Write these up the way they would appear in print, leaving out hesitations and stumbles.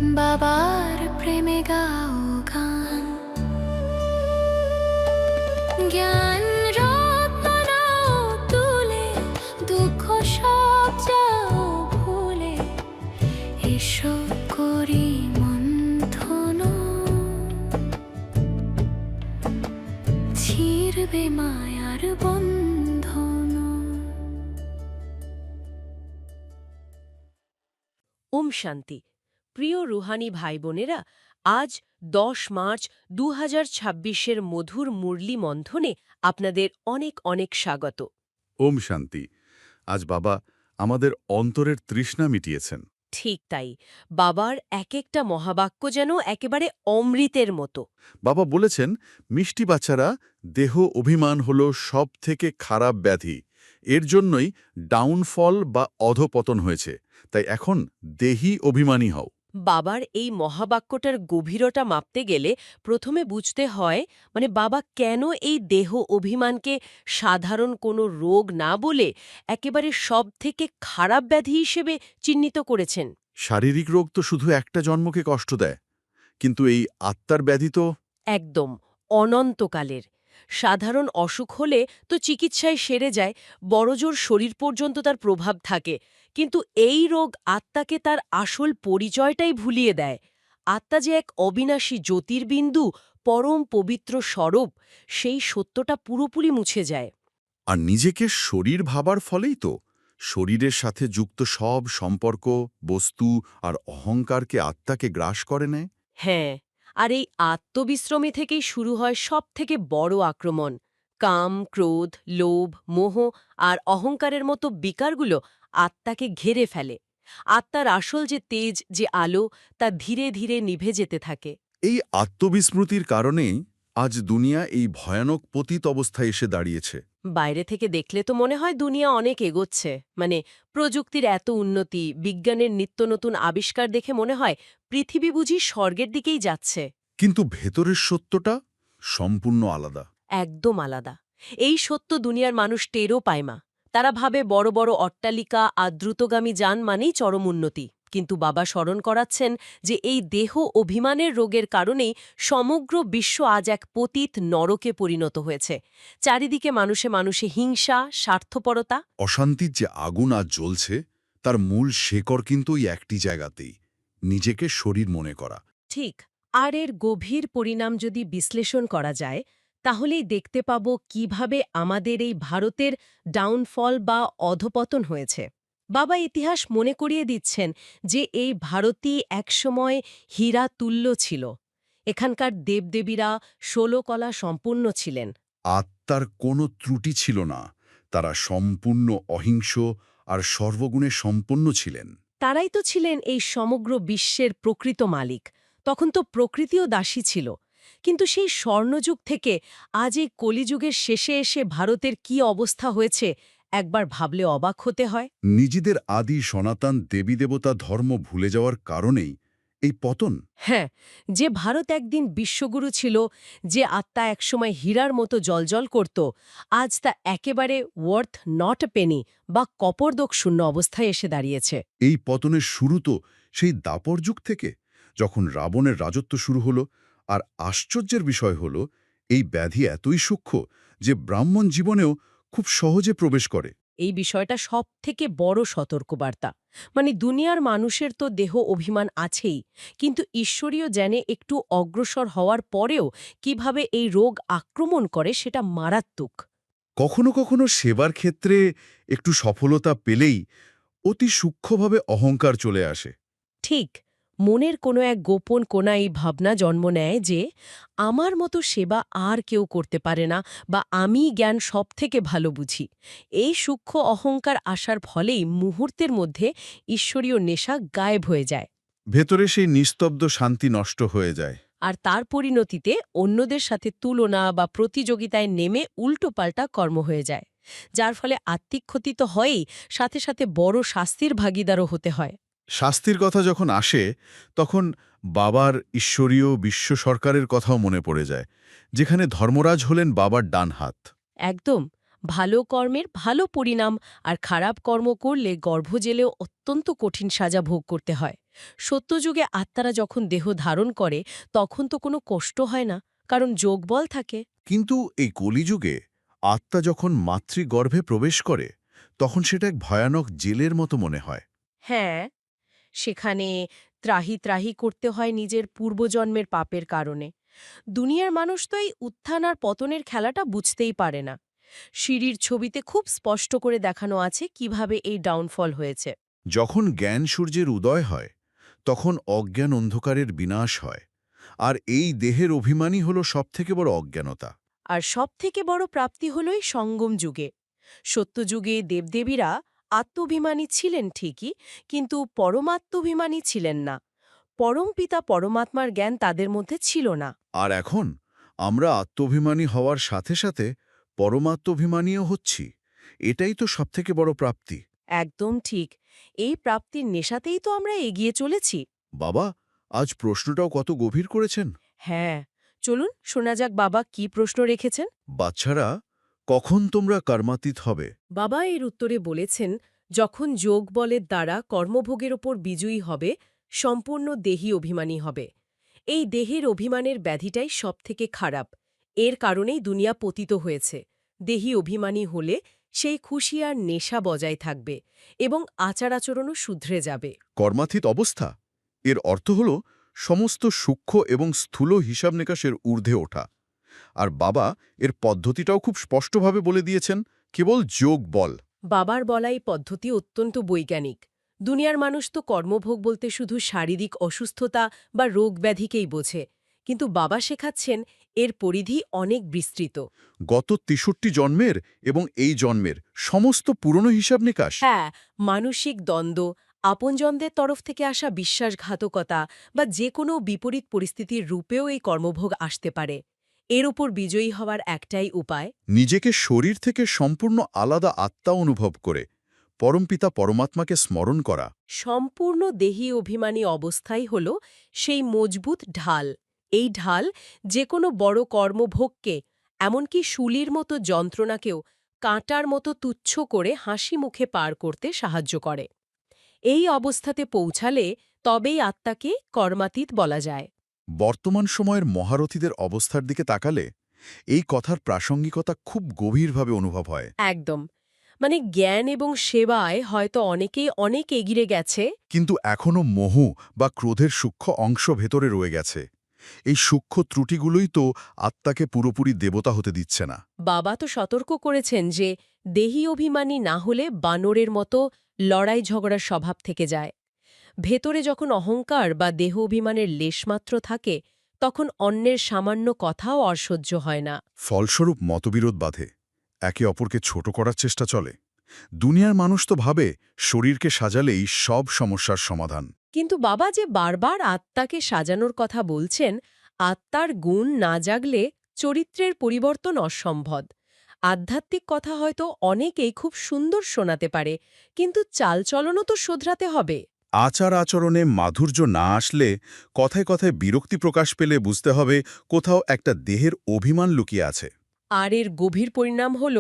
বাবার প্রেমে গাও গান, জ্ঞান রত্ন নাও তুলে, দুঃখ সব যাও ভুলে, এসো করি মন্থন, ছিড়বে মায়ার বন্ধন। ওম শান্তি। প্রিয় রুহানি ভাই বোনেরা, আজ 10 মার্চ 2026-এর মধুর মুরলি মন্থনে আপনাদের অনেক অনেক স্বাগত। ওম শান্তি। আজ বাবা আমাদের অন্তরের তৃষ্ণা মিটিয়েছেন। ঠিক তাই, বাবার এক একটা মহাবাক্য যেন একেবারে অমৃতের মতো। বাবা বলেছেন, মিষ্টি বাচ্চারা, দেহ অভিমান হল সব থেকে খারাপ ব্যাধি। এর জন্যই ডাউনফল বা অধপতন হয়েছে। তাই এখন দেহি অভিমানী হও। বাবার এই মহাবাক্যটার গভীরতা মাপতে গেলে প্রথমে বুঝতে হয় বাবা কেন এই দেহ অভিমানকে সাধারণ কোনো রোগ না বলে একেবারে সব থেকে খারাপ ব্যাধি হিসেবে চিহ্নিত করেছেন। শারীরিক রোগ তো শুধু একটা জন্মকে কষ্ট দেয়, কিন্তু এই আত্মার ব্যাধি তো একদম অনন্তকালের। সাধারণ অসুখ হলে তো চিকিৎসায় সেরে যায়, বড়জোর শরীর পর্যন্ত তার প্রভাব থাকে, কিন্তু এই রোগ আত্মাকে তার আসল পরিচয়টাই ভুলিয়ে দেয়। আত্মা যে এক অবিনাশী জ্যোতির্বিন্দু, পরম পবিত্র স্বরূপ, সেই সত্যটা পুরোপুরি মুছে যায়। আর নিজেকে শরীর ভাবার ফলেই তো শরীরের সাথে যুক্ত সব সম্পর্ক, বস্তু আর অহংকারকে আত্মাকে গ্রাস করে নেয়। হ্যাঁ, আর এই আত্মবিশ্রমী থেকেই শুরু হয় সবথেকে বড় আক্রমণ। কাম, ক্রোধ, লোভ, মোহ আর অহংকারের মতো বিকারগুলো আত্মাকে ঘেরে ফেলে। আত্মার আসল যে তেজ, যে আলো, তা ধীরে ধীরে নিভে যেতে থাকে। এই আত্মবিস্মৃতির কারণেই আজ দুনিয়া এই ভয়ানক পতিত অবস্থায় এসে দাঁড়িয়েছে। বাইরে থেকে দেখলে তো মনে হয় দুনিয়া অনেক এগোচ্ছে, প্রযুক্তির এত উন্নতি, বিজ্ঞানের নিত্য নতুন আবিষ্কার দেখে মনে হয় পৃথিবী বুঝি স্বর্গের দিকেই যাচ্ছে। কিন্তু ভেতরের সত্যটা সম্পূর্ণ আলাদা। একদম আলাদা। এই সত্য দুনিয়ার মানুষ টেরও পায় না। তারা ভাবে বড় বড় অট্টালিকা আর দ্রুতগামী যান মানেই চরম উন্নতি। কিন্তু বাবা স্মরণ করাচ্ছেন যে এই দেহ অভিমানের রোগের কারণেই সমগ্র বিশ্ব আজ এক পতিত নরকে পরিণত হয়েছে। চারিদিকে মানুষে মানুষে হিংসা, স্বার্থপরতা। অশান্তির যে আগুন আজ জ্বলছে, তার মূল শেকড় কিন্তু ওই একটি জায়গাতেই, নিজেকে শরীর মনে করা। ঠিক। আর এর গভীর পরিণাম যদি বিশ্লেষণ করা যায়, তাহলেই দেখতে পাব কিভাবে আমাদের এই ভারতের ডাউনফল বা অধপতন হয়েছে। বাবা ইতিহাস মনে করিয়ে দিচ্ছেন যে এই ভারতই একসময় হীরা তুল্য ছিল। এখানকার দেবদেবীরা ১৬ কলা সম্পূর্ণ ছিলেন। আত্মার কোনো ত্রুটি ছিল না। তারা সম্পূর্ণ অহিংস আর সর্বগুণে সম্পন্ন ছিলেন। তারাই তো ছিলেন এই সমগ্র বিশ্বের প্রকৃত মালিক। তখন তো প্রকৃতিও দাসী ছিল। কিন্তু সেই স্বর্ণযুগ থেকে আজ এই কলিযুগের শেষে এসে ভারতের কি অবস্থা হয়েছে, একবার ভাবলে অবাক হতে হয়। নিজেদের আদি সনাতন দেবী দেবতা ধর্ম ভুলে যাওয়ার কারণেই এই পতন। হ্যাঁ, যে ভারত একদিন বিশ্বগুরু ছিল, যে আত্মা একসময় হীরার মতো জ্বলজ্বল করত, আজ তা একেবারে ওয়ার্থ নট এ পেনি বা কপর্দক শূন্য অবস্থায় এসে দাঁড়িয়েছে। এই পতনের শুরু তো সেই দাপর যুগ থেকে, যখন রাবণের রাজত্ব শুরু হলো। আর আশ্চর্যের বিষয় হলো, এই ব্যাধি এতই সূক্ষ্ম যে ব্রাহ্মণ জীবনেও খুব সহজে প্রবেশ করে। এই বিষয়টা সবথেকে বড় সতর্কবার্তা। দুনিয়ার মানুষের তো দেহ অভিমান আছেই, কিন্তু ঈশ্বরীয় জ্ঞানে একটু অগ্রসর হওয়ার পরেও কিভাবে এই রোগ আক্রমণ করে সেটা মারাত্মক। কখনো কখনো সেবার ক্ষেত্রে একটু সফলতা পেলেই অতি সূক্ষ্মভাবে অহংকার চলে আসে। ঠিক, মনের কোনো এক গোপন কোণা এই ভাবনা জন্ম নেয় যে আমার মতো সেবা আর কেউ করতে পারে না, বা আমি জ্ঞান সবথেকে ভালো বুঝি। এই সূক্ষ্ম অহংকার আসার ফলেই মুহূর্তের মধ্যে ঈশ্বরীয় নেশা গায়েব হয়ে যায়। ভেতরে সেই নিস্তব্ধ শান্তি নষ্ট হয়ে যায়। আর তার পরিণতিতে অন্যদের সাথে তুলনা বা প্রতিযোগিতায় নেমে উল্টোপাল্টা কর্ম হয়ে যায়, যার ফলে আত্মিক ক্ষতি তো হয়ই, সাথে সাথে বড় শাস্তির ভাগিদারও হতে হয়। শাস্তির কথা যখন আসে, তখন বাবার ঈশ্বরীয় বিশ্ব সরকারের কথাও মনে পড়ে যায়, যেখানে ধর্মরাজ হলেন বাবার ডান হাত। একদম। ভালো কর্মের ভালো পরিণাম, আর খারাপ কর্ম করলে গর্ভজেলেও অত্যন্ত কঠিন সাজা ভোগ করতে হয়। সত্যযুগে আত্মারা যখন দেহ ধারণ করে তখন তো কোনো কষ্ট হয় না, কারণ যোগবল থাকে। কিন্তু এই কলিযুগে আত্মা যখন মাতৃগর্ভে প্রবেশ করে তখন সেটা এক ভয়ানক জেলের মতো মনে হয়। হ্যাঁ, সেখানে ত্রাহি ত্রাহি করতে হয় নিজের পূর্বজন্মের পাপের কারণে। দুনিয়ার মানুষ তো এই উত্থান আর পতনের খেলাটা বুঝতেই পারে না। সিঁড়ির ছবিতে খুব স্পষ্ট করে দেখানো আছে কিভাবে এই ডাউনফল হয়েছে। যখন জ্ঞান সূর্যের উদয় হয় তখন অজ্ঞান অন্ধকারের বিনাশ হয়, আর এই দেহের অভিমানই হল সবথেকে বড় অজ্ঞানতা। আর সবথেকে বড় প্রাপ্তি হল এই সঙ্গম যুগে। সত্যযুগে দেবদেবীরা আত্মাভিমানী ছিলেন ঠিকই, কিন্তু পরমাত্মাভিমানী ছিলেন না। পরমপিতা পরমাত্মার জ্ঞান তাদের মধ্যে ছিল না। আর এখন আমরা আত্মাভিমানী হওয়ার সাথে সাথে পরমাত্মাভিমানীও হচ্ছি। এটাই তো সবথেকে বড় প্রাপ্তি। একদম ঠিক। এই প্রাপ্তির নেশাতেই তো আমরা এগিয়ে চলেছি। বাবা, আজ প্রশ্নটাও কত গভীর করেছেন। হ্যাঁ, চলুন শোনা যাক বাবা কি প্রশ্ন রেখেছেন। বাচ্চারা, কখন তোমরা কর্মাতীত হবে? বাবা এর উত্তরে বলেছেন, যখন যোগ বলের দ্বারা কর্মভোগের ওপর বিজয়ী হবে, সম্পূর্ণ দেহী অভিমানী হবে। এই দেহের অভিমানের ব্যাধিটাই সবথেকে খারাপ। এর কারণেই দুনিয়া পতিত হয়েছে। দেহী অভিমানী হলে সেই খুশি আর নেশা বজায় থাকবে এবং আচার আচরণও শুধরে যাবে। কর্মাতীত অবস্থা এর অর্থ হল সমস্ত সূক্ষ্ম এবং স্থূল হিসাব নিকাশের ঊর্ধ্বে ওঠা। আর বাবা এর পদ্ধতিটাও খুব স্পষ্টভাবে বলে দিয়েছেন, কেবল যোগ বল। বাবার বলাই পদ্ধতি অত্যন্ত বৈজ্ঞানিক। দুনিয়ার মানুষ তো কর্মভোগ বলতে শুধু শারীরিক অসুস্থতা বা রোগ ব্যাধিকেই বোঝে, কিন্তু বাবা শেখাচ্ছেন এর পরিধি অনেক বিস্তৃত। গত ৬৩ জন্মের এবং এই জন্মের সমস্ত পুরনো হিসাব নিকাশ। হ্যাঁ, মানসিক দ্বন্দ্ব, আপনজনদের তরফ থেকে আসা বিশ্বাসঘাতকতা বা যে কোনো বিপরীত পরিস্থিতির রূপেও এই কর্মভোগ আসতে পারে। এর ওপর বিজয়ী হওয়ার একটাই উপায়, নিজেকে শরীর থেকে সম্পূর্ণ আলাদা আত্মা অনুভব করে পরমপিতা পরমাত্মাকে স্মরণ করা। সম্পূর্ণ দেহী অভিমানী অবস্থাই হল সেই মজবুত ঢাল। এই ঢাল যে কোনো বড় কর্মভোগকে, এমনকি শুলির মতো যন্ত্রণাকেও কাঁটার মতো তুচ্ছ করে হাসি মুখে পার করতে সাহায্য করে। এই অবস্থাতে পৌঁছালে তবেই আত্মাকে কর্মাতীত বলা যায়। বর্তমান সময়ের মহারথীদের অবস্থার দিকে তাকালে এই কথার প্রাসঙ্গিকতা খুব গভীরভাবে অনুভব হয়। একদম। মানে জ্ঞান এবং সেবায় হয়তো অনেকেই অনেক এগিয়ে গেছে। কিন্তু এখনও মোহ বা ক্রোধের সূক্ষ্ম অংশ ভেতরে রয়ে গেছে। এই সূক্ষ্ম ত্রুটিগুলোই তো আত্মাকে পুরোপুরি দেবতা হতে দিচ্ছে না। বাবা তো সতর্ক করেছেন যে দেহী অভিমানী না হলে বানরের মতো লড়াই ঝগড়ার স্বভাব থেকে যায়। ভেতরে যখন অহংকার বা দেহ অভিমানের লেশমাত্র থাকে, তখন অন্যের সামান্য কথাও অসহ্য হয় না। ফলস্বরূপ মতবিরোধ বাধে, একে অপরকে ছোট করার চেষ্টা চলে। দুনিয়ার মানুষ তো ভাবে শরীরকে সাজালেই সব সমস্যার সমাধান। কিন্তু বাবা যে বারবার আত্মাকে সাজানোর কথা বলছেন, আত্মার গুণ না জাগলে চরিত্রের পরিবর্তন অসম্ভব। আধ্যাত্মিক কথা হয়তো অনেকেই খুব সুন্দর শোনাতে পারে, কিন্তু চালচলনও তো শোধরাতে হবে। আচার আচরণে মাধুর্য না আসলে, কথায় কথায় বিরক্তি প্রকাশ পেলে বুঝতে হবে কোথাও একটা দেহের অভিমান লুকিয়ে আছে। আর এর গভীর পরিণাম হল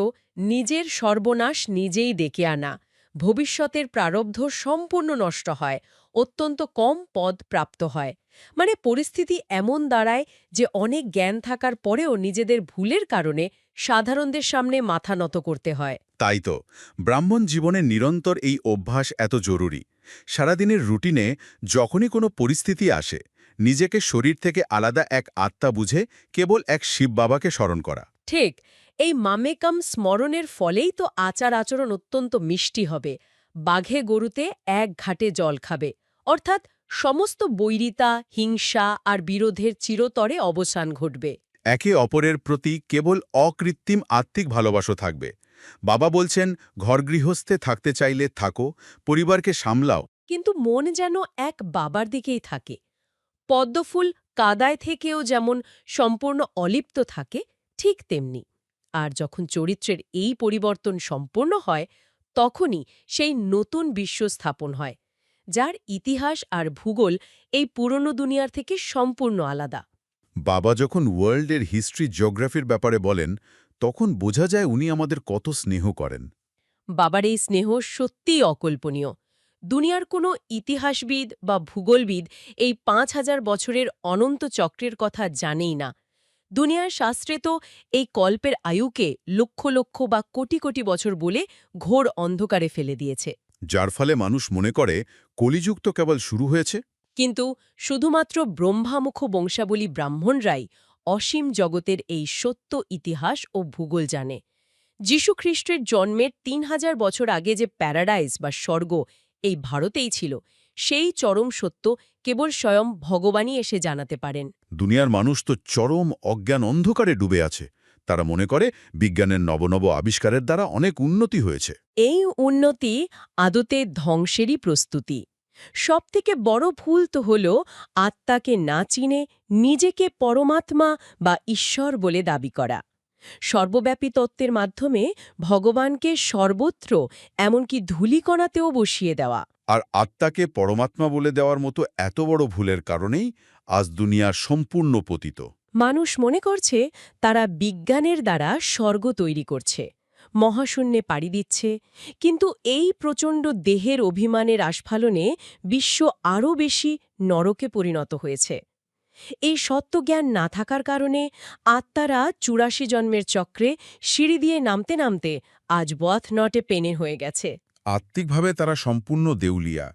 নিজের সর্বনাশ নিজেই ডেকে আনা। ভবিষ্যতের প্রারব্ধ সম্পূর্ণ নষ্ট হয়, অত্যন্ত কম পদ প্রাপ্ত হয়। মানে পরিস্থিতি এমন দাঁড়ায় যে অনেক জ্ঞান থাকার পরেও নিজেদের ভুলের কারণে সাধারণদের সামনে মাথা নত করতে হয়। তাই তো ব্রাহ্মণ জীবনে নিরন্তর এই অভ্যাস এত জরুরি। সারাদিনের রুটিনে যখনই কোনো পরিস্থিতি আসে, নিজেকে শরীর থেকে আলাদা এক আত্মা বুঝে কেবল এক শিব বাবাকে স্মরণ করা। ঠিক, এই মামেকাম স্মরণের ফলেই তো আচার আচরণ অত্যন্ত মিষ্টি হবে। বাঘে গরুতে এক ঘাটে জল খাবে, অর্থাৎ সমস্ত বৈরিতা, হিংসা আর বিরোধের চিরতরে অবসান ঘটবে। একে অপরের প্রতি কেবল অকৃত্রিম আত্মিক ভালোবাসা থাকবে। বাবা বলছেন, ঘর গৃহস্থে থাকতে চাইলে থাকো, পরিবারকে সামলাও। কিন্তু মন যেন এক বাবার দিকেই থাকে। পদ্মফুল কাদায় থেকেও যেমন সম্পূর্ণ অলিপ্ত থাকে, ঠিক তেমনি। আর যখন চরিত্রের এই পরিবর্তন সম্পূর্ণ হয়, তখনই সেই নতুন বিশ্ব স্থাপন হয়, যার ইতিহাস আর ভূগোল এই পুরনো দুনিয়ার থেকে সম্পূর্ণ আলাদা। বাবা যখন ওয়ার্ল্ডের হিস্ট্রি জিওগ্রাফির ব্যাপারে বলেন, তখন বোঝা যায় উনি আমাদের কত স্নেহ করেন। বাবার এই স্নেহ সত্যিই অকল্পনীয়। দুনিয়ার কোনো ইতিহাসবিদ বা ভূগোলবিদ এই ৫,০০০ বছরের অনন্ত চক্রের কথা জানেই না। দুনিয়ার শাস্ত্রে তো এই কল্পের আয়ুকে লক্ষ লক্ষ বা কোটি কোটি বছর বলে ঘোর অন্ধকারে ফেলে দিয়েছে। যার ফলে মানুষ মনে করে কলিযুগ তো কেবল শুরু হয়েছে। কিন্তু শুধুমাত্র ব্রহ্মামুখ বংশাবলী ব্রাহ্মণরাই অসীম জগতের এই সত্য ইতিহাস ও ভূগোল জানে। যীশুখ্রিস্টের জন্মের ৩,০০০ বছর আগে যে প্যারাডাইস বা স্বর্গ এই ভারতেই ছিল, সেই চরম সত্য কেবল স্বয়ং ভগবানই এসে জানাতে পারেন। দুনিয়ার মানুষ তো চরম অজ্ঞান অন্ধকারে ডুবে আছে। তারা মনে করে বিজ্ঞানের নবনব আবিষ্কারের দ্বারা অনেক উন্নতি হয়েছে। এই উন্নতি আদতে ধ্বংসেরই প্রস্তুতি। সবথেকে বড় ভুল তো হল আত্মাকে না চিনে নিজেকে পরমাত্মা বা ঈশ্বর বলে দাবি করা। সর্বব্যাপী তত্ত্বের মাধ্যমে ভগবানকে সর্বত্র, এমনকি ধূলিকণাতেও বসিয়ে দেওয়া। আর আত্মাকে পরমাত্মা বলে দেওয়ার মতো এত বড় ভুলের কারণেই আজ দুনিয়া সম্পূর্ণ পতিত। মানুষ মনে করছে তারা বিজ্ঞানের দ্বারা স্বর্গ তৈরি করছে, মহাশূন্যে পাড়ি দিচ্ছে, কিন্তু এই প্রচণ্ড দেহের অভিমানের আস্ফালনে বিশ্ব আরও বেশি নরকে পরিণত হয়েছে। এই সত্যজ্ঞান না থাকার কারণে আত্মারা ৮৪ জন্মের চক্রে সিঁড়ি দিয়ে নামতে নামতে আজ বথ নটে পেনে হয়ে গেছে। আত্মিকভাবে তারা সম্পূর্ণ দেউলিয়া।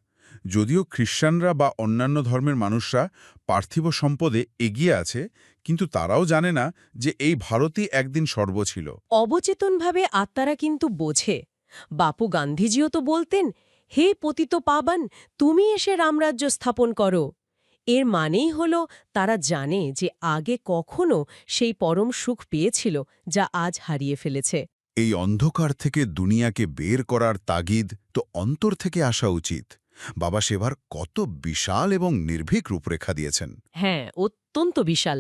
যদিও খ্রিস্টানরা বা অন্যান্য ধর্মের মানুষরা পার্থিব সম্পদে এগিয়ে আছে, কিন্তু তারাও জানে না যে এই ভারতই একদিন স্বর্গ ছিল। অবচেতনভাবে আত্মারা কিন্তু বোঝে। বাপু গান্ধীজিও তো বলতেন, হে পতিত পাবান, তুমি এসে রামরাজ্য স্থাপন করো। এর মানেই হল তারা জানে যে আগে কখনো সেই পরম সুখ পেয়েছিল যা আজ হারিয়ে ফেলেছে। এই অন্ধকার থেকে দুনিয়াকে বের করার তাগিদ তো অন্তর থেকে আসা উচিত। বাবা সেবার কত বিশাল এবং নির্ভীক রূপরেখা দিয়েছেন। হ্যাঁ, অত্যন্ত বিশাল।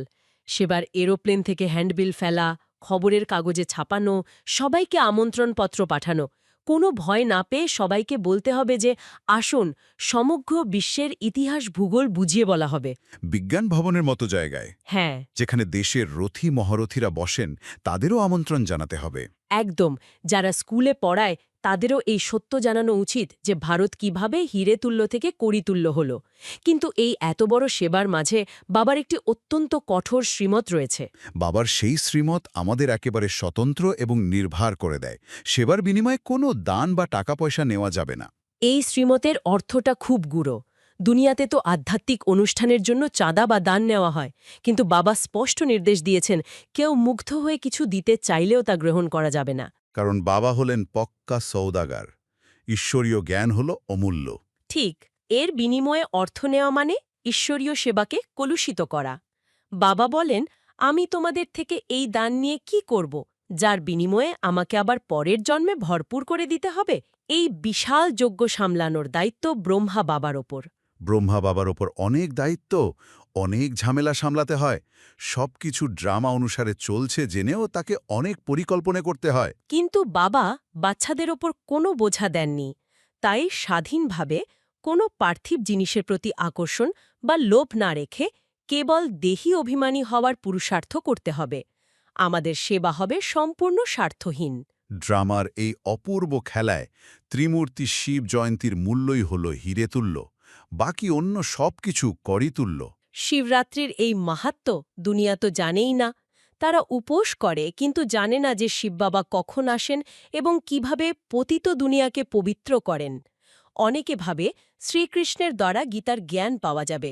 সেবার এরোপ্লেন থেকে হ্যান্ডবিল ফেলা, খবরের কাগজে ছাপানো, সবাইকে আমন্ত্রণপত্র পাঠানো। কোনো ভয় না পেয়ে সবাইকে বলতে হবে যে আসুন, সমগ্র বিশ্বের ইতিহাস ভূগোল বুঝিয়ে বলা হবে। বিজ্ঞান ভবনের মতো জায়গায়, হ্যাঁ, যেখানে দেশের রথী মহারথীরা বসেন, তাদেরও আমন্ত্রণ জানাতে হবে। একদম। যারা স্কুলে পড়ায় তাদেরও এই সত্য জানানো উচিত যে ভারত কিভাবে হিরেতুল্য থেকে কড়িতুল্য হল। কিন্তু এই এত বড় সেবার মাঝে বাবার একটি অত্যন্ত কঠোর শ্রীমত রয়েছে। বাবার সেই শ্রীমত আমাদের একেবারে স্বতন্ত্র এবং নির্ভর করে দেয়। সেবার বিনিময়ে কোনো দান বা টাকা পয়সা নেওয়া যাবে না। এই শ্রীমতের অর্থটা খুব গূঢ়। দুনিয়াতে তো আধ্যাত্মিক অনুষ্ঠানের জন্য চাঁদা বা দান নেওয়া হয়, কিন্তু বাবা স্পষ্ট নির্দেশ দিয়েছেন কেউ মুগ্ধ হয়ে কিছু দিতে চাইলেও তা গ্রহণ করা যাবে না। কারণ বাবা হলেন পক্কা সৌদাগার। ঈশ্বরীয় জ্ঞান হল অমূল্য। ঠিক, এর বিনিময়ে অর্থ নেওয়া মানে ঈশ্বরীয় সেবাকে কলুষিত করা। বাবা বলেন, আমি তোমাদের থেকে এই দান নিয়ে কি করব, যার বিনিময়ে আমাকে আবার পরের জন্মে ভরপুর করে দিতে হবে? এই বিশাল যজ্ঞ সামলানোর দায়িত্ব ব্রহ্মা বাবার ওপর। ব্রহ্মা বাবার ওপর অনেক দায়িত্ব, অনেক ঝামেলা সামলাতে হয়। সবকিছু ড্রামা অনুসারে চলছে জেনেও তাকে অনেক পরিকল্পনা করতে হয়। কিন্তু বাবা বাচ্চাদের ওপর কোনো বোঝা দেননি। তাই স্বাধীনভাবে কোনো পার্থিব জিনিসের প্রতি আকর্ষণ বা লোভ না রেখে কেবল দেহি অভিমানী হওয়ার পুরুষার্থ করতে হবে। আমাদের সেবা হবে সম্পূর্ণ স্বার্থহীন। ড্রামার এই অপূর্ব খেলায় ত্রিমূর্তি শিব জয়ন্তীর মূল্যই হল হিরেতুল্য, বাকি অন্য সবকিছু করিতুল্য। শিবরাত্রির এই মাহাত্ম্য দুনিয়া তো জানেই না। তারা উপোস করে কিন্তু জানে না যে শিববাবা কখন আসেন এবং কিভাবে পতিত দুনিয়াকে পবিত্র করেন। অনেকে ভাবে শ্রীকৃষ্ণের দ্বারা গীতার জ্ঞান পাওয়া যাবে।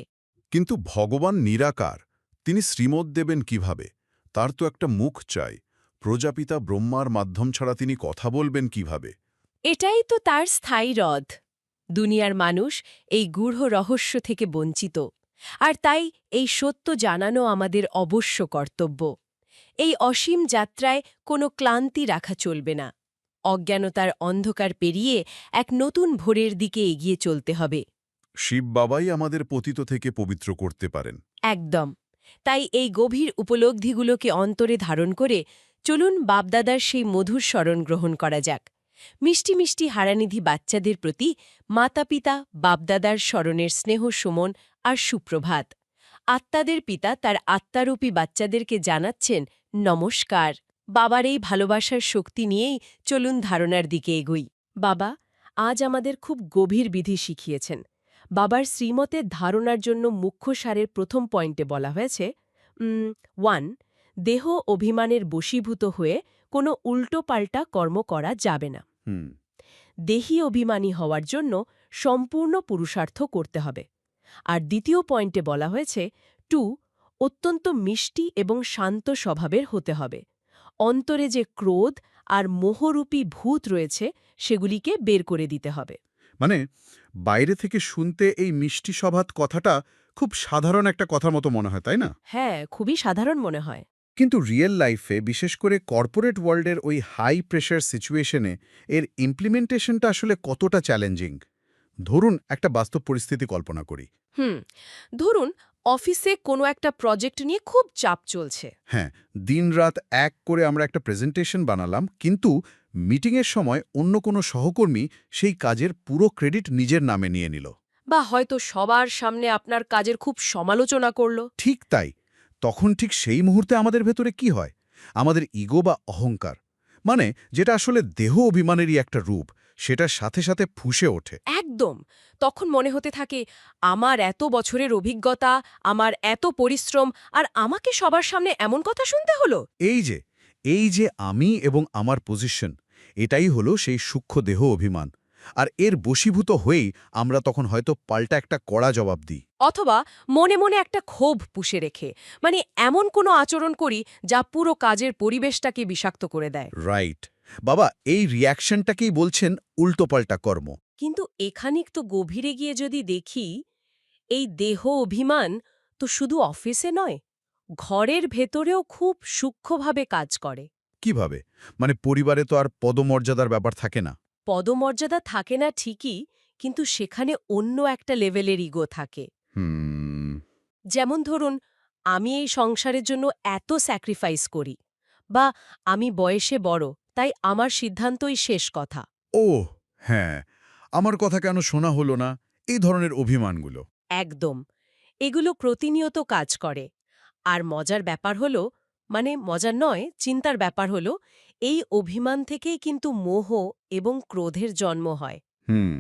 কিন্তু ভগবান নিরাকার, তিনি শ্রীমত দেবেন কিভাবে? তার তো একটা মুখ চাই। প্রজাপিতা ব্রহ্মার মাধ্যম ছাড়া তিনি কথা বলবেন কিভাবে? এটাই তো তার স্থায়ী রথ। দুনিয়ার মানুষ এই গূঢ় রহস্য থেকে বঞ্চিত, আর তাই এই সত্য জানানো আমাদের অবশ্য কর্তব্য। এই অসীম যাত্রায় কোনো ক্লান্তি রাখা চলবে না। অজ্ঞানতার অন্ধকার পেরিয়ে এক নতুন ভোরের দিকে এগিয়ে চলতে হবে। শিব বাবাই আমাদের পতিত থেকে পবিত্র করতে পারেন। একদম। তাই এই গভীর উপলব্ধিগুলোকে অন্তরে ধারণ করে চলুন বাপদাদার সেই মধুর স্মরণ গ্রহণ করা যাক। মিষ্টি মিষ্টি হারানিধি বাচ্চাদের প্রতি মাতা-পিতা বাপদাদার স্মরণের স্নেহ সুমন আর সুপ্রভাত। আত্মাদের পিতা তার আত্মারূপী বাচ্চাদেরকে জানাচ্ছেন নমস্কার। বাবার এই ভালোবাসার শক্তি নিয়েই চলুন ধারণার দিকে এগোই। বাবা, আজ আমাদের খুব গভীর বিধি শিখিয়েছেন। বাবার শ্রীমতের ধারণার জন্য মুখ্য সারের প্রথম পয়েন্টে বলা হয়েছে 1. দেহ অভিমানের বশীভূত হয়ে কোনো উল্টোপাল্টা কর্ম করা যাবে না। হুম দেহী অভিমানী হওয়ার জন্য সম্পূর্ণ পুরুষার্থ করতে হবে। আর দ্বিতীয় পয়েন্টে বলা হয়েছে 2. অত্যন্ত মিষ্টি এবং শান্ত স্বভাবের হতে হবে। অন্তরে যে ক্রোধ আর মোহরূপী ভূত রয়েছে সেগুলিকে বের করে দিতে হবে। মানে বাইরে থেকে শুনতে এই মিষ্টি স্বভাব কথাটা খুব সাধারণ একটা কথার মতো মনে হয়, তাই না? হ্যাঁ, খুবই সাধারণ মনে হয়। কিন্তু রিয়েল লাইফে, বিশেষ করে কর্পোরেট ওয়ার্ল্ডের ওই হাই প্রেশার সিচুয়েশনে এর ইমপ্লিমেন্টেশনটা আসলে কতটা চ্যালেঞ্জিং? ধরুন একটা বাস্তব পরিস্থিতি কল্পনা করি। ধরুন অফিসে কোনো একটা প্রজেক্ট নিয়ে খুব চাপ চলছে। হ্যাঁ, দিনরাত এক করে আমরা একটা প্রেজেন্টেশন বানালাম, কিন্তু মিটিংয়ের সময় অন্য কোনো সহকর্মী সেই কাজের পুরো ক্রেডিট নিজের নামে নিয়ে নিল। বা হয়তো সবার সামনে আপনার কাজের খুব সমালোচনা করল। ঠিক তাই। তখন ঠিক সেই মুহূর্তে আমাদের ভেতরে কি হয়? আমাদের ইগো বা অহংকার, মানে যেটা আসলে দেহ অভিমানেরই একটা রূপ, সেটার সাথে সাথে ফুঁসে ওঠে। একদম। তখন মনে হতে থাকে, আমার এত বছরের অভিজ্ঞতা, আমার এত পরিশ্রম, আর আমাকে সবার সামনে এমন কথা শুনতে হলো। এই যে আমি এবং আমার পজিশন, এটাই হলো সেই সূক্ষ্ম দেহ অভিমান। আর এর বশীভূত হয়েই আমরা তখন হয়তো পাল্টা একটা কড়া জবাব দিই। অথবা মনে মনে একটা ক্ষোভ পুষে রেখে, মানে এমন কোনো আচরণ করি যা পুরো কাজের পরিবেশটাকে বিষাক্ত করে দেয়। রাইট। বাবা, এই রিয়াকশনটাকেই বলছেন উল্টোপাল্টা কর্ম। কিন্তু এখানিক তো গভীরে গিয়ে যদি দেখি, এই দেহ অভিমান তো শুধু অফিসে নয়, ঘরের ভেতরেও খুব সূক্ষ্মভাবে কাজ করে। কিভাবে? মানে পরিবারে তো আর পদমর্যাদার ব্যাপার থাকে না। পদমর্যাদা থাকে না ঠিকই, কিন্তু সেখানে অন্য একটা লেভেলের ইগো থাকে। হুম। যেমন ধরুন, আমি এই সংসারের জন্য এত স্যাক্রিফাইস করি, বা আমি বয়সে বড়, তাই আমার সিদ্ধান্তই শেষ কথা। ওহ হ্যাঁ, আমার কথা কেন শোনা হলো না, এই ধরনের অভিমানগুলো। একদম। এগুলো প্রতিনিয়ত কাজ করে। আর মজার ব্যাপার হলো, মানে মজার নয়, চিন্তার ব্যাপার হলো, এই অভিমান থেকেই কিন্তু মোহ এবং ক্রোধের জন্ম হয়। হুম।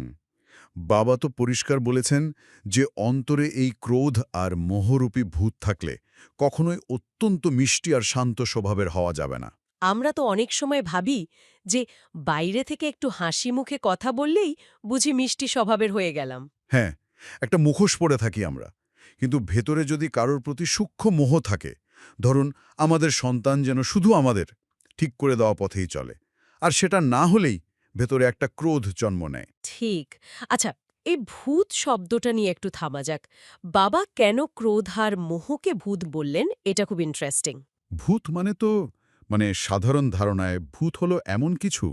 বাবা তো পরিষ্কার বলেছেন যে অন্তরে এই ক্রোধ আর মোহরূপী ভূত থাকলে কখনোই অত্যন্ত মিষ্টি আর শান্ত স্বভাবের হওয়া যাবে না। আমরা তো অনেক সময় ভাবি যে বাইরে থেকে একটু হাসি মুখে কথা বললেই বুঝি মিষ্টি স্বভাবের হয়ে গেলাম। হ্যাঁ, একটা মুখোশ পরে থাকি আমরা। কিন্তু ভেতরে যদি কারোর প্রতি সূক্ষ্ম মোহ থাকে, ধরুন আমাদের সন্তান যেন শুধু আমাদের ঠিক করে দেওয়া পথেই চলে, আর সেটা না হলেই ভেতরে একটা ক্রোধ জন্ম নেয়। ঠিক। আচ্ছা, এই ভূত শব্দটা নিয়ে একটু থামা যাক। বাবা কেন ক্রোধ আর মোহকে ভূত বললেন, এটা খুব ইন্টারেস্টিং। ভূত মানে তো, মানে সাধারণ ধারণায় ভূত হলো এমন কিছু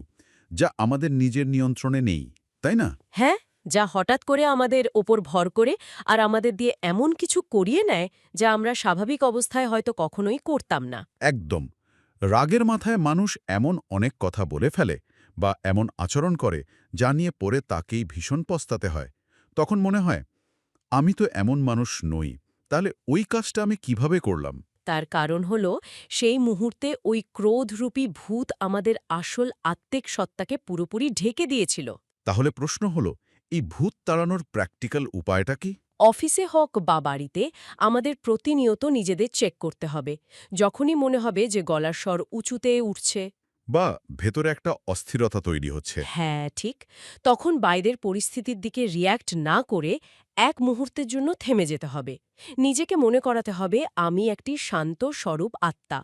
যা আমাদের নিজের নিয়ন্ত্রণে নেই, তাই না? হ্যাঁ, যা হঠাৎ করে আমাদের ওপর ভর করে আর আমাদের দিয়ে এমন কিছু করিয়ে নেয় যা আমরা স্বাভাবিক অবস্থায় হয়তো কখনোই করতাম না। একদম। রাগের মাথায় মানুষ এমন অনেক কথা বলে ফেলে বা এমন আচরণ করে যা নিয়ে পরে তাকেই ভীষণ পস্তাতে হয়। তখন মনে হয়, আমি তো এমন মানুষ নই, তাহলে ওই কাজটা আমি কিভাবে করলাম? তার কারণ হল, সেই মুহূর্তে ওই ক্রোধরূপী ভূত আমাদের আসল আত্মিক সত্তাকে পুরোপুরি ঢেকে দিয়েছিল। তাহলে প্রশ্ন হলো, এই ভূত তাড়ানোর প্র্যাকটিক্যাল উপায়টা কি? অফিসে হোক বা বাড়িতে আমাদের প্রতিনিয়ত নিজেদের চেক করতে হবে। যখনই মনে হবে যে গলার স্বর উঁচুতে উঠছে, বা ভেতরে একটা অস্থিরতা তৈরি হচ্ছে, হ্যাঁ ঠিক, তখন বাইরের পরিস্থিতির দিকে রিয়্যাক্ট না করে এক মুহূর্তের জন্য থেমে যেতে হবে। নিজেকে মনে করাতে হবে, আমি একটি শান্ত স্বরূপ আত্মা,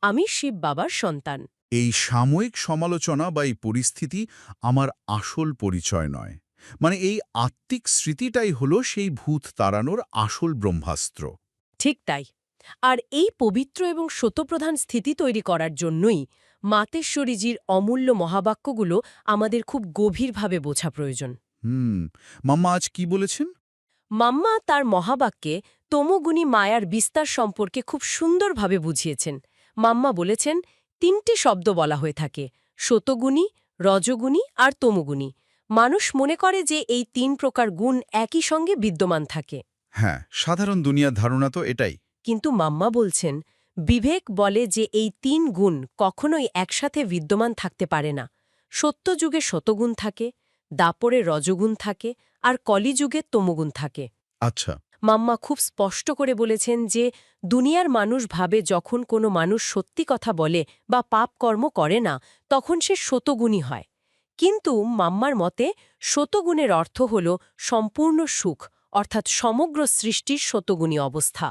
আমি শিব বাবার সন্তান। এই সাময়িক সমালোচনা বা এই পরিস্থিতি আমার আসল পরিচয় নয়। মানে এই আত্মিক স্মৃতিটাই হলো সেই ভূত তাড়ানোর আসল ব্রহ্মাস্ত্র। ঠিক তাই। আর এই পবিত্র এবং সত্যপ্রধান স্থিতি তৈরি করার জন্যই মাতেশ্বরীজির অমূল্য মহাবাক্যগুলো আমাদের খুব গভীরভাবে বোঝা প্রয়োজন। মাম্মা আজ কি বলেছেন? মাম্মা তার মহাবাক্যে তমোগুণী মায়ার বিস্তার সম্পর্কে খুব সুন্দরভাবে বুঝিয়েছেন। মাম্মা বলেছেন, ৩টে শব্দ বলা হয়ে থাকে, সতগুণী, রজগুণী আর তমোগুণী। মানুষ মনে করে যে এই ৩ প্রকার গুণ একই সঙ্গে বিদ্যমান থাকে। হ্যাঁ, সাধারণ দুনিয়ার ধারণা তো এটাই। কিন্তু মাম্মা বলছেন, বিবেক বলে যে এই ৩ গুণ কখনোই একসাথে বিদ্যমান থাকতে পারে না। সত্যযুগে শতগুণ থাকে, দাপরে রজগুণ থাকে আর কলিযুগে তমোগুণ থাকে। আচ্ছা। মাম্মা খুব স্পষ্ট করে বলেছেন যে দুনিয়ার মানুষ ভাবে যখন কোনো মানুষ সত্যি কথা বলে বা পাপ কর্ম করে না তখন সে শতগুণী হয়। কিন্তু মাম্মার মতে শতগুণের অর্থ হল সম্পূর্ণ সুখ, অর্থাৎ সমগ্র সৃষ্টির শতগুণী অবস্থা।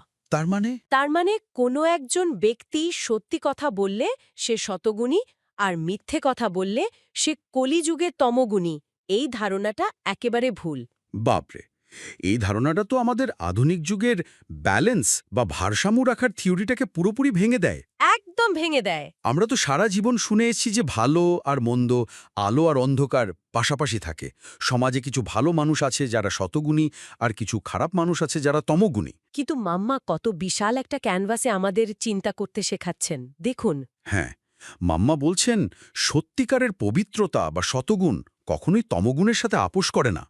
তার মানে কোনো একজন ব্যক্তি সত্যি কথা বললে সে শতগুণী আর মিথ্যে কথা বললে সে কলিযুগের তমগুণী। এই ধারণাটা একেবারে ভুল। বাপরে, এই ধারণাটা তো আমাদের আধুনিক যুগের ব্যালেন্স বা ভারসাম্য রাখার থিওরিটাকে পুরোপুরি ভেঙে দেয়। একদম ভেঙে দেয়। আমরা তো সারা জীবন শুনে এসেছি যে ভালো আর মন্দ, আলো আর অন্ধকার পাশাপাশি থাকে। সমাজে কিছু ভালো মানুষ আছে যারা শতগুণী, আর কিছু খারাপ মানুষ আছে যারা তমগুণী। কিন্তু মাম্মা কত বিশাল একটা ক্যানভাসে আমাদের চিন্তা করতে শেখাচ্ছেন, দেখুন। হ্যাঁ, মাম্মা বলছেন সত্যিকারের পবিত্রতা বা শতগুণ কখনোই তমগুণের সাথে আপোষ করে না।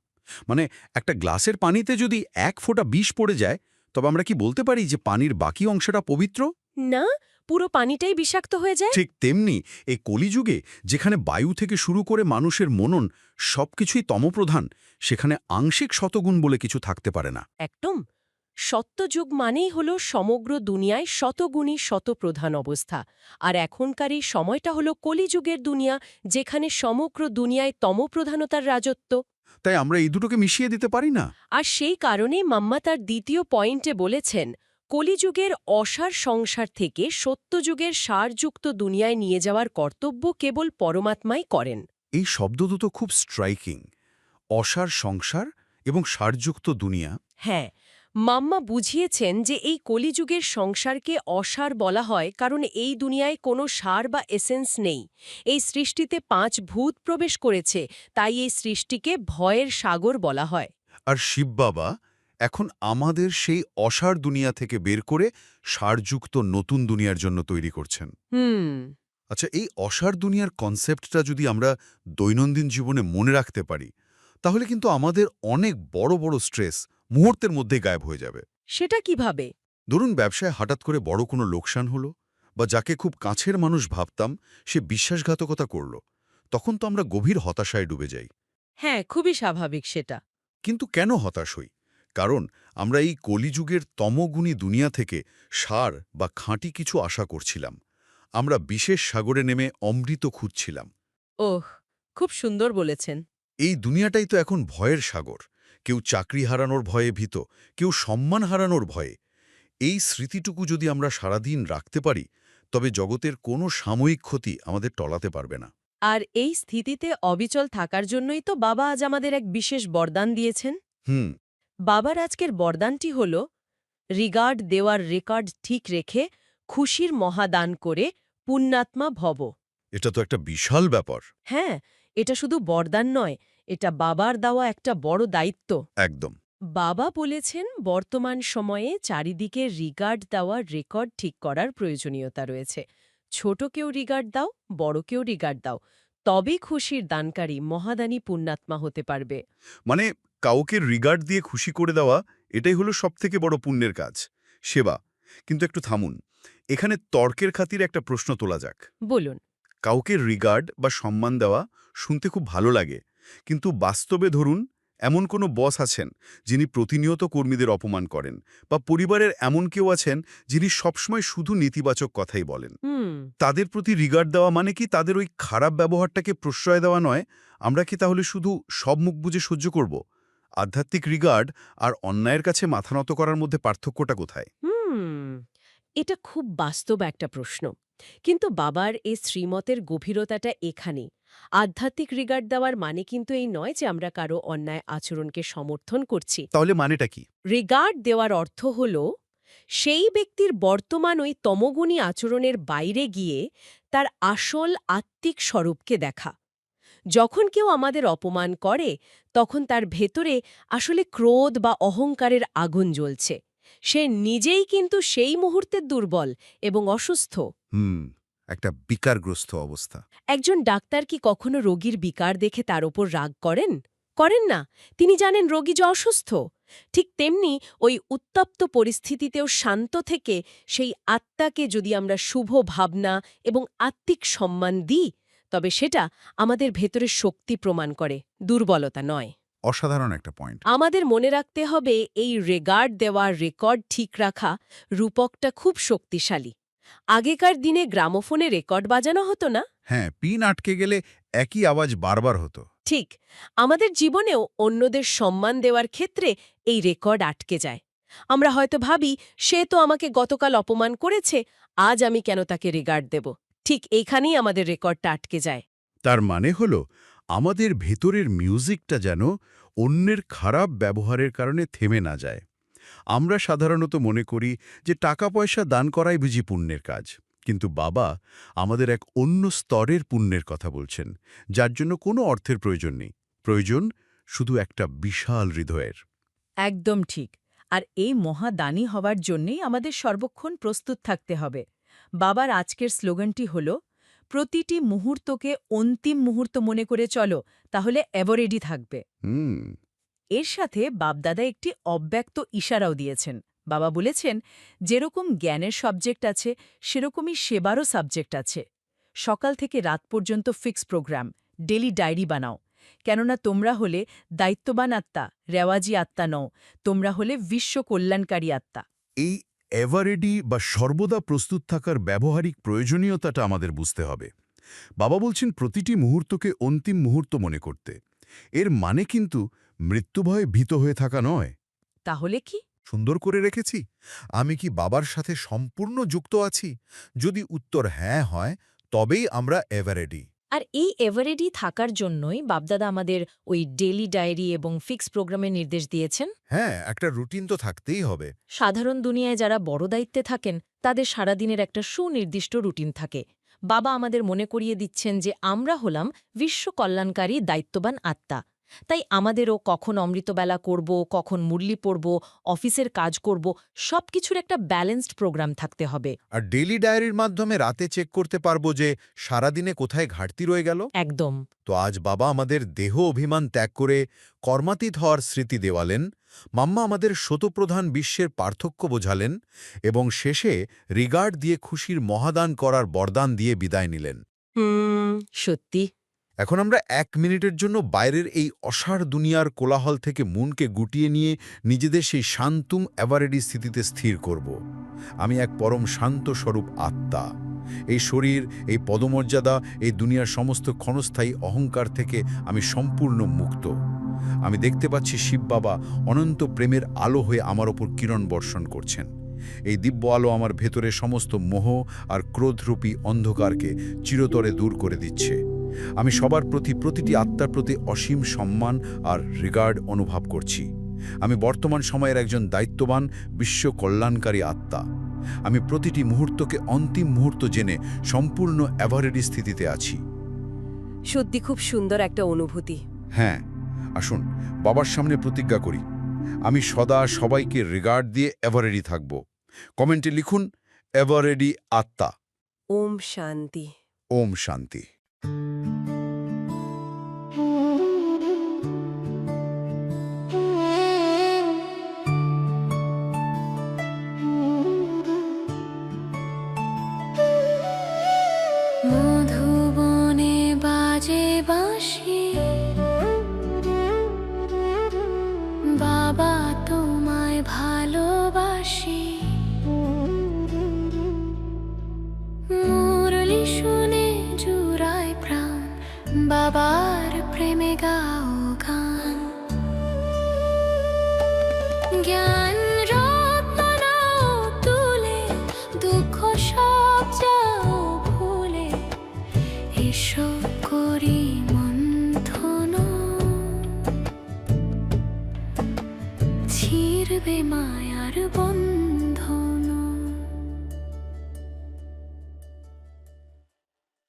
মানে একটা গ্লাসের পানিতে যদি 1 ফোঁটা বিষ পড়ে যায়, তবে আমরা কি বলতে পারি যে পানির বাকি অংশটা পবিত্র? না, পুরো পানিটাই বিষাক্ত হয়ে যায়। ঠিক তেমনি এই কলিযুগে যেখানে বায়ু থেকে শুরু করে মানুষের মনন সবকিছুই তমপ্রধান, সেখানে আংশিক শতগুণ বলে কিছু থাকতে পারে না। একদম। সত্যযুগ মানেই হল সমগ্র দুনিয়ায় শতগুণী শতপ্রধান অবস্থা। আর এখনকার এই সময়টা হল কলিযুগের দুনিয়া, যেখানে সমগ্র দুনিয়ায় তমপ্রধানতার রাজত্ব। তাই আমরা এই দুটোকে মিশিয়ে দিতে পারি না। আর সেই কারণেই মাম্মা তার দ্বিতীয় পয়েন্টে বলেছেন কলিযুগের অসার সংসার থেকে সত্যযুগের সারযুক্ত দুনিয়ায় নিয়ে যাওয়ার কর্তব্য কেবল পরমাত্মাই করেন। এই শব্দ দুটো খুব স্ট্রাইকিং, অসার সংসার এবং সারযুক্ত দুনিয়া। হ্যাঁ, মাম্মা বুঝিয়েছেন যে এই কলিযুগের সংসারকে অসার বলা হয় কারণ এই দুনিয়ায় কোনো সার বা এসেন্স নেই। এই সৃষ্টিতে 5 ভূত প্রবেশ করেছে, তাই এই সৃষ্টিকে ভয়ের সাগর বলা হয়। আর শিব বাবা এখন আমাদের সেই অসার দুনিয়া থেকে বের করে সারযুক্ত নতুন দুনিয়ার জন্য তৈরি করছেন। আচ্ছা, এই অসার দুনিয়ার কনসেপ্টটা যদি আমরা দৈনন্দিন জীবনে মনে রাখতে পারি, তাহলে কিন্তু আমাদের অনেক বড় বড় স্ট্রেস মুহূর্তের মধ্যেই গায়েব হয়ে যাবে। সেটা কিভাবে? ধরুন ব্যবসায় হঠাৎ করে বড় কোনো লোকসান হলো, বা যাকে খুব কাছের মানুষ ভাবতাম সে বিশ্বাসঘাতকতা করল, তখন তো আমরা গভীর হতাশায় ডুবে যাই। হ্যাঁ, খুবই স্বাভাবিক সেটা। কিন্তু কেন হতাশ হই? কারণ আমরা এই কলিযুগের তমগুণী দুনিয়া থেকে সার বা খাঁটি কিছু আশা করছিলাম। আমরা বিশেষ সাগরে নেমে অমৃত খুঁজছিলাম। ওহ, খুব সুন্দর বলেছেন। এই দুনিয়াটাই তো এখন ভয়ের সাগর। কেউ চাকরি হারানোর ভয়ে ভীত, কেউ সম্মান হারানোর ভয়ে। এই স্মৃতিটুকু যদি আমরা সারাদিন রাখতে পারি, তবে জগতের কোনো সাময়িক ক্ষতি আমাদের টলাতে পারবে না। আর এই স্থিতিতে অবিচল থাকার জন্যই তো বাবা আজ আমাদের এক বিশেষ বরদান দিয়েছেন। হুম। বাবার আজকের বরদানটি হল রিগার্ড দেওয়ার রেকর্ড ঠিক রেখে খুশির মহাদান করে পুণ্যাত্মা ভব। এটা তো একটা বিশাল ব্যাপার। হ্যাঁ, এটা শুধু বরদান নয়, এটা বাবার দেওয়া একটা বড় দায়িত্ব। একদম। বাবা বলেছেন বর্তমান সময়ে চারিদিকে রিগার্ড দেওয়ার রেকর্ড ঠিক করার প্রয়োজনীয়তা রয়েছে। ছোটকেও রিগার্ড দাও, বড়কেও রিগার্ড দাও, তবেই খুশির দানকারী মহাদানী পুণ্যাত্মা হতে পারবে। মানে কাউকে রিগার্ড দিয়ে খুশি করে দেওয়া, এটাই হলো সবথেকে বড় পুণ্যের কাজ, সেবা। কিন্তু একটু থামুন, এখানে তর্কের খাতিরে একটা প্রশ্ন তোলা যাক। বলুন। কাউকে রিগার্ড বা সম্মান দেওয়া শুনতে খুব ভালো লাগে, কিন্তু বাস্তবে ধরুন এমন কোনো বস আছেন যিনি প্রতিনিয়ত কর্মীদের অপমান করেন, বা পরিবারের এমন কেউ আছেন যিনি সবসময় শুধু নেতিবাচক কথাই বলেন। তাদের প্রতি রিগার্ড দেওয়া মানে কি তাদের ওই খারাপ ব্যবহারটাকে প্রশ্রয় দেওয়া নয়? আমরা কি তাহলে শুধু সব মুখ বুজে সহ্য করব? আধ্যাত্মিক রিগার্ড আর অন্যায়ের কাছে মাথা নত করার মধ্যে পার্থক্যটা কোথায়? এটা খুব বাস্তব একটা প্রশ্ন। কিন্তু বাবার এই শ্রীমতের গভীরতাটা এখানে। আধ্যাত্মিক রিগার্ড দেওয়ার মানে কিন্তু এই নয় যে আমরা কারো অন্যায় আচরণকে সমর্থন করছি। তাহলে মানেটা কি? রিগার্ড দেওয়ার অর্থ হল সেই ব্যক্তির বর্তমান ওই তমগুণী আচরণের বাইরে গিয়ে তার আসল আত্মিক স্বরূপকে দেখা। যখন কেউ আমাদের অপমান করে তখন তার ভেতরে আসলে ক্রোধ বা অহংকারের আগুন জ্বলছে। সে নিজেই কিন্তু সেই মুহূর্তের দুর্বল এবং অসুস্থ। একটা বিকারগ্রস্ত অবস্থা। একজন ডাক্তার কি কখনো রোগীর বিকার দেখে তার ওপর রাগ করেন? করেন না। তিনি জানেন রোগী যে অসুস্থ। ঠিক তেমনি ওই উত্তপ্ত পরিস্থিতিতেও শান্ত থেকে সেই আত্মাকে যদি আমরা শুভ ভাবনা এবং আত্মিক সম্মান দিই, তবে সেটা আমাদের ভেতরের শক্তি প্রমাণ করে, দুর্বলতা নয়। অসাধারণ একটা পয়েন্ট। আমাদের মনে রাখতে হবে এই রেগার্ড দেওয়া, রেকর্ড ঠিক রাখা রূপকটা খুব শক্তিশালী। আগেকার দিনে গ্রামোফোনে রেকর্ড বাজানো হতো না? হ্যাঁ, পিন আটকে গেলে একই আওয়াজ বারবার হতো। ঠিক, আমাদের জীবনেও অন্যদের সম্মান দেওয়ার ক্ষেত্রে এই রেকর্ড আটকে যায়। আমরা হয়তো ভাবি, সে তো আমাকে গতকাল অপমান করেছে, আজ আমি কেন তাকে রেগার্ড দেব? ঠিক এইখানেই আমাদের রেকর্ডটা আটকে যায়। তার মানে হলো আমাদের ভেতরের মিউজিকটা যেন অন্যের খারাপ ব্যবহারের কারণে থেমে না যায়। আমরা সাধারণত মনে করি যে টাকা পয়সা দান করাই বুঝি পুণ্যের কাজ, কিন্তু বাবা আমাদের এক অন্য স্তরের পুণ্যের কথা বলছেন, যার জন্য কোনো অর্থের প্রয়োজন নেই, প্রয়োজন শুধু একটা বিশাল হৃদয়ের। একদম ঠিক। আর এই মহাদানী হওয়ার জন্যেই আমাদের সর্বক্ষণ প্রস্তুত থাকতে হবে। বাবার আজকের স্লোগানটি হল, প্রতিটি মুহূর্তকে অন্তিম মুহূর্ত মনে করে চলো, তাহলে এভারেডি থাকবে। এর সাথে বাপদাদা একটি অব্যক্ত ইশারাও দিয়েছেন। বাবা বলেছেন, যেরকম জ্ঞানের সাবজেক্ট আছে সেরকমই সেবারও সাবজেক্ট আছে। সকাল থেকে রাত পর্যন্ত ফিক্স প্রোগ্রাম, ডেলি ডায়েরি বানাও, কেননা তোমরা হলে দায়িত্ববান আত্মা, রেওয়াজি আত্মা নও, তোমরা হলে বিশ্ব কল্যাণকারী আত্মা। এই এভারেডি বা সর্বদা প্রস্তুত থাকার ব্যবহারিক প্রয়োজনীয়তাটা আমাদের বুঝতে হবে। বাবা বলছেন প্রতিটি মুহূর্তকে অন্তিম মুহূর্ত মনে করতে। এর মানে কিন্তু মৃত্যুভয়ে ভীত হয়ে থাকা নয়। তাহলে কি? সুন্দর করে রেখেছি, আমি কি বাবার সাথে সম্পূর্ণ যুক্ত আছি? যদি উত্তর হ্যাঁ হয়, তবেই আমরা এভারেডি। আর এই এভারেডি থাকার জন্যই বাপদাদা আমাদের ওই ডেইলি ডায়েরি এবং ফিক্স প্রোগ্রামের নির্দেশ দিয়েছেন। হ্যাঁ, একটা রুটিন তো থাকতেই হবে। সাধারণ দুনিয়ায় যারা বড় দায়িত্বে থাকেন তাদের সারাদিনের একটা সুনির্দিষ্ট রুটিন থাকে। বাবা আমাদের মনে করিয়ে দিচ্ছেন যে আমরা হলাম বিশ্ব কল্যাণকারী দায়িত্ববান আত্মা। তাই আমাদেরও কখন অমৃতবেলা করব, কখন মুরলি পড়ব, অফিসের কাজ করব, সবকিছুর একটা ব্যালেন্সড প্রোগ্রাম থাকতে হবে। আর ডেইলি ডায়েরির মাধ্যমে রাতে চেক করতে পারবো যে সারাদিনে কোথায় ঘাটতি রয়ে গেল। একদম। তো আজ বাবা আমাদের দেহ অভিমান ত্যাগ করে কর্মাতীত হওয়ার স্মৃতি দেওয়ালেন, মাম্মা আমাদের শতপ্রধান বিশ্বের পার্থক্য বোঝালেন এবং শেষে রিগার্ড দিয়ে খুশির মহাদান করার বরদান দিয়ে বিদায় নিলেন। সত্যি। এখন আমরা 1 মিনিটের জন্য বাইরের এই অসার দুনিয়ার কোলাহল থেকে মনকে গুটিয়ে নিয়ে নিজেদের সেই শান্তুম এভারেডি স্থিতিতে স্থির করব। আমি এক পরম শান্ত স্বরূপ আত্মা। এই শরীর, এই পদমর্যাদা, এই দুনিয়ার সমস্ত ক্ষণস্থায়ী অহংকার থেকে আমি সম্পূর্ণ মুক্ত। আমি দেখতে পাচ্ছি শিব বাবা অনন্ত প্রেমের আলো হয়ে আমার ওপর কিরণ বর্ষণ করছেন। এই দিব্য আলো আমার ভেতরে সমস্ত মোহ আর ক্রোধরূপী অন্ধকারকে চিরতরে দূর করে দিচ্ছে। আমি সবার প্রতি, প্রতিটি আত্মার প্রতি অসীম সম্মান আর রিগার্ড অনুভব করছি। আমি বর্তমান সময়ের একজন দায়িত্ববান বিশ্ব কল্যাণকারী আত্মা। আমি প্রতিটি মুহূর্তকে অন্তিম মুহূর্ত জেনে সম্পূর্ণ এভারেডি স্থিতিতে আছি। সত্যি খুব সুন্দর একটা অনুভূতি। হ্যাঁ, আসুন বাবার সামনে প্রতিজ্ঞা করি, আমি সদা সবাইকে রিগার্ড দিয়ে এভারেডি থাকব। কমেন্টে লিখুন এভারেডি আত্মা। ওম শান্তি। ওম শান্তি। মধুবনে বাজে বাঁশি, বাবা তোমায় ভালোবাসি। মুরলি শুনে জুড়ায় প্রাণ, বাবার প্রেমে গাও গান। জ্ঞান রত্ন নাও তুলে, দুঃখ সব যাও ভুলে, এসো করি মন্থন। ছিড়বে মায়ার বন্ধন।